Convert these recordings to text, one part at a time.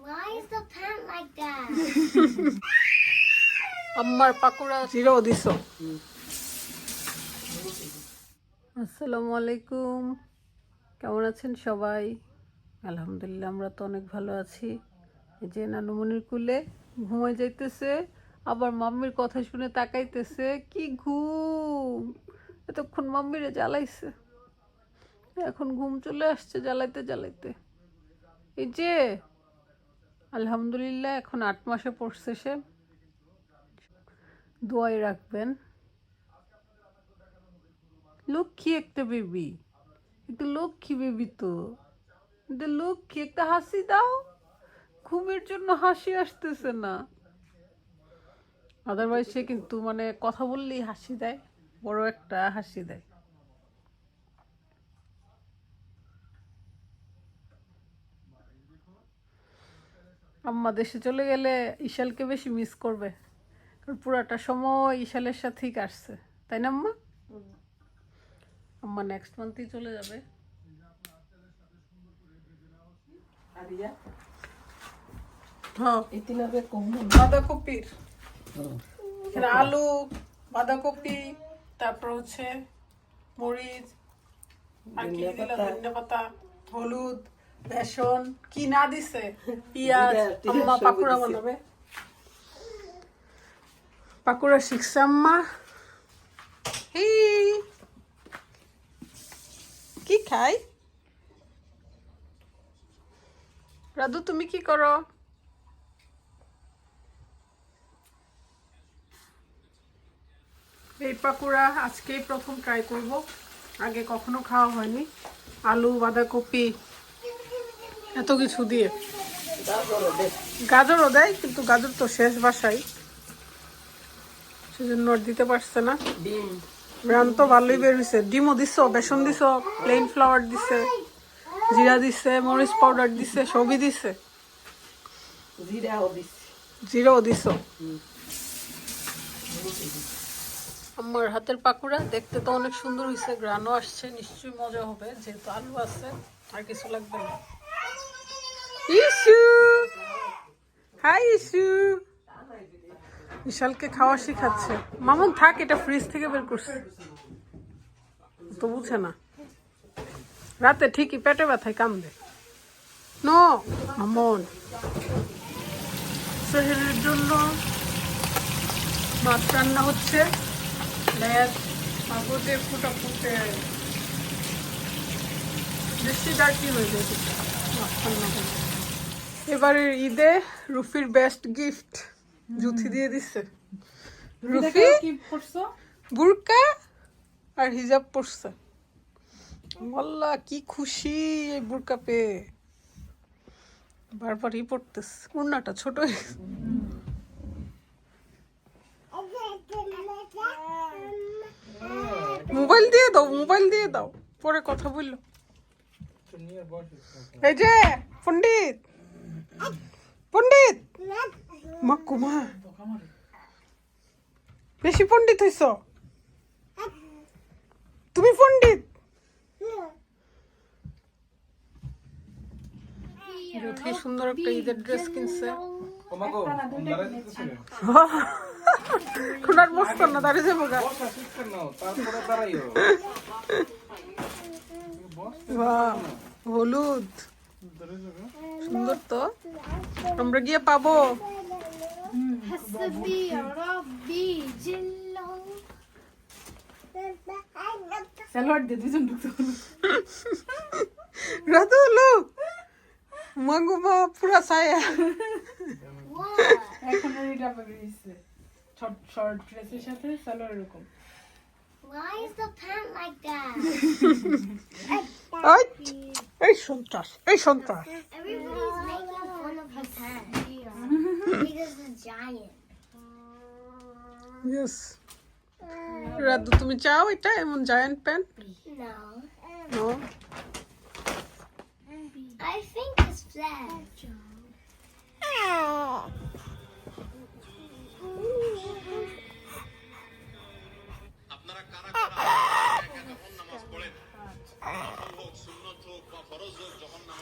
Why is the pant like that? আম্মার pakora zero দিছো। আসসালামু আলাইকুম, কেমন আছেন সবাই? আলহামদুলিল্লাহ, আমরা তো অনেক ভালো আছি। এই যে নানুমনির কুলে ঘুমাই যাইতেছে, আবার মাম্মির কথা শুনে তাকাইতেছে। কি ঘুম! এতক্ষণ মাম্মিরে জ্বালাইছে, এখন ঘুম চলে আসছে জ্বালাইতে জ্বালাইতে। এই যে আলহামদুলিল্লাহ এখন 8 মাসে পড়ছে সে। দোয়াই রাখবেন। লক্ষ্মী একটা বেবি, একটা লক্ষ্মী বেবি তো, এটা লক্ষ্মী। একটা হাসি দাও, ঘুমের জন্য হাসি আসতেছে না। আদারওয়াইজ সে কিন্তু মানে কথা বললেই হাসি দেয়, বড় একটা হাসি দেয়। আম্মা দেশে চলে গেলে ইশালকে বেশি মিস করবে, কারণ পুরাটা সময় ইশালের সাথেই কাটছে, তাই না আম্মা? আম্মা নেক্সট মান্থই চলে যাবে। হ্যাঁ, বাঁধাকপির এখানে আলু, বাঁধাকপি, তারপর হচ্ছে মরিচ, আর কি দিল, ধনিয়া পাতা, হলুদ, বেসন, কি না দিছে, পেঁয়াজ। আম্মা পাকোড়া বানাবে, পাকোড়া শিখছে আম্মা। কি খাই? রাধু তুমি কি করো? এই পাকোড়া আজকেই প্রথম ট্রাই করব, আগে কখনো খাওয়া হয়নি। আলু, বাঁধাকপি, এত কিছু দিয়ে। গাজরও দেয়, কিন্তু গাজর তো শেষ বাসায়, সেজন্য আর দিতে পারছে না। রান তো ভালোই বের হয়েছে। ডিমও দিছ, বেসন দিছ, প্লেন ফ্লাওয়ার দিছে, জিরা দিছে, মরিচ পাউডার দিছে, সবই দিছে, জিরাও দিছ। আমার হাতের পাকোড়া দেখতে তো অনেক সুন্দর হয়েছে, গ্রানও আসছে, নিশ্চয়ই মজা হবে, যেহেতু আলু আছে, আর কিছু লাগবে না। Issue, high issue. বিশালকে খাওয়া শিখাচ্ছে। মামুন থাক, এটা ফ্রিজ থেকে বের করছে, তো বুঝে না। রাতে ঠিকই পেটে ব্যথায় কামড়ে। নো মামুন, শরীরের জন্য মাছ রান্না হচ্ছে। মাগুরতে ফুটা ফুটে বেশি ডার্টি হয়ে যায় মাছ রান্না করে। এবারের ঈদে রুফির বেস্ট গিফট জুথি দিয়ে দিচ্ছে। রুফি বুরকা আর হিজাব পরছে। আল্লাহ কি খুশি এই বুরকা পেয়ে, বারবারই পড়তেছে। ওড়নাটা ছোট হয়ে গেছে। মোবাইল দিয়ে দাও, মোবাইল দিয়ে দাও, পরে কথা বললো। এই যে পণ্ডিত, পণ্ডিত মা কুমা, বেশি পণ্ডিত হইছ তুমি, পণ্ডিত। যথেষ্ট সুন্দর একটা ঈদের ড্রেস কিনছে। খুনার বসতো না, দাঁড়িয়ে যাবো গা। হলুদ সুন্দর তো, আমরা গিয়ে পাবো। রাধু লোক মাগুমা পুরা ছায়া। এখন এটা বেরিয়েছে শর্ট ড্রেসের সাথে সালোয়ার এরকম। Why is the pant like that? এই সন্ত্রাস, এই সন্ত্রাস। Everybody's making fun of his pant. Because it's giant. Yes. Radhu তুমি চাও এটা এমন giant pant? No. No. I think it's flat.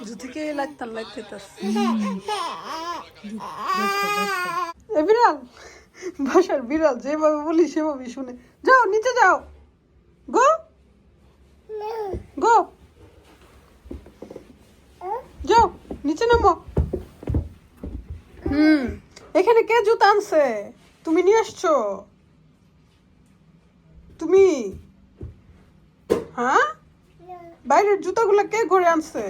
জুথিকে লাইতার লাইতেছে এ বিড়াল বাসার বিড়াল যেভাবে বলি সেভাবে শুনে যাও নিচে যাও গো গো যাও নিচে নামো এখানে কে জুতা আনছে তুমি নিয়ে আসছো তুমি হ্যাঁ বাইরের জুতাগুলো কে ঘরে আনছে